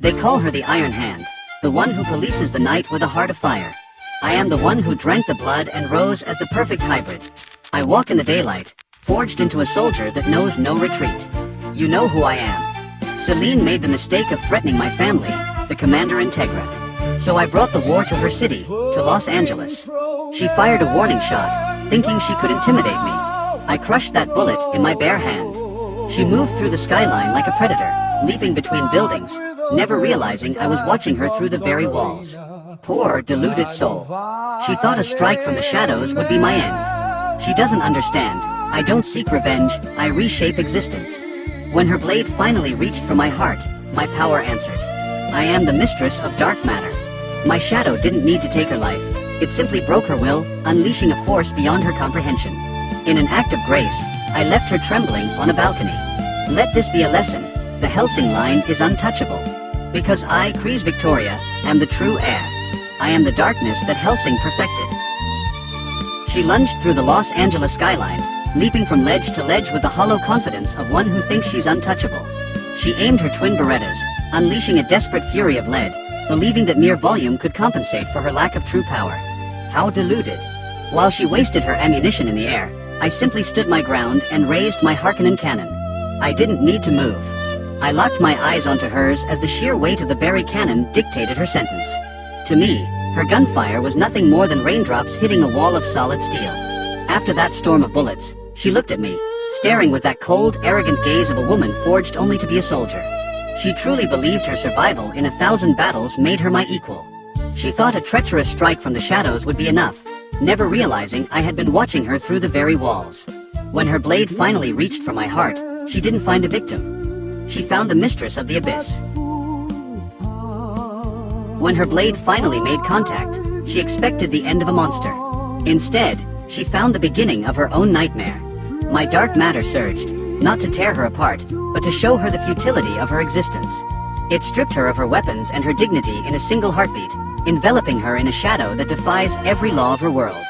They call her the Iron Hand, the one who polices the night with a heart of fire. I am the one who drank the blood and rose as the perfect hybrid. I walk in the daylight, forged into a soldier that knows no retreat. You know who I am. Selene made the mistake of threatening my family, the Commander Integra. So I brought the war to her city, to Los Angeles. She fired a warning shot, thinking she could intimidate me. I crushed that bullet in my bare hand. She moved through the skyline like a predator, leaping between buildings, never realizing I was watching her through the very walls. Poor, deluded soul. She thought a strike from the shadows would be my end. She doesn't understand. I don't seek revenge, I reshape existence. When her blade finally reached for my heart, my power answered. I am the mistress of dark matter. My shadow didn't need to take her life. It simply broke her will, unleashing a force beyond her comprehension. In an act of grace, I left her trembling on a balcony. Let this be a lesson. The Helsing line is untouchable. Because I, CHRONICLER Victoria, am the true heir. I am the darkness that Helsing perfected. She lunged through the Los Angeles skyline, leaping from ledge to ledge with the hollow confidence of one who thinks she's untouchable. She aimed her twin Berettas, unleashing a desperate fury of lead, believing that mere volume could compensate for her lack of true power. How deluded. While she wasted her ammunition in the air, I simply stood my ground and raised my Harkonnen cannon. I didn't need to move. I locked my eyes onto hers as the sheer weight of the Barry cannon dictated her sentence. To me, her gunfire was nothing more than raindrops hitting a wall of solid steel. After that storm of bullets, she looked at me, staring with that cold, arrogant gaze of a woman forged only to be a soldier. She truly believed her survival in 1,000 battles made her my equal. She thought a treacherous strike from the shadows would be enough, never realizing I had been watching her through the very walls. When her blade finally reached for my heart, she didn't find a victim. She found the mistress of the abyss. When her blade finally made contact, she expected the end of a monster. Instead, she found the beginning of her own nightmare. My dark matter surged, not to tear her apart, but to show her the futility of her existence. It stripped her of her weapons and her dignity in a single heartbeat, enveloping her in a shadow that defies every law of her world.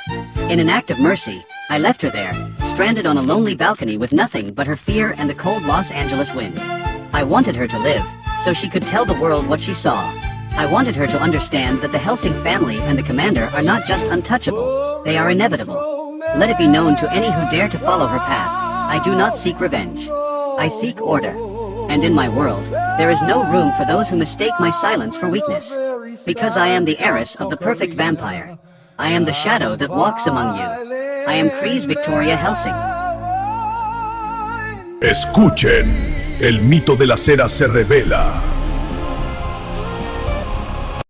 In an act of mercy, I left her there, stranded on a lonely balcony with nothing but her fear and the cold Los Angeles wind. I wanted her to live, so she could tell the world what she saw. I wanted her to understand that the Helsing family and the Commander are not just untouchable, they are inevitable. Let it be known to any who dare to follow her path, I do not seek revenge. I seek order. And in my world, there is no room for those who mistake my silence for weakness. Because I am the heiress of the perfect vampire. I am the shadow that walks among you. I am CHRONICLER Victoria Helsing. Escuchen, el mito de la cera se revela.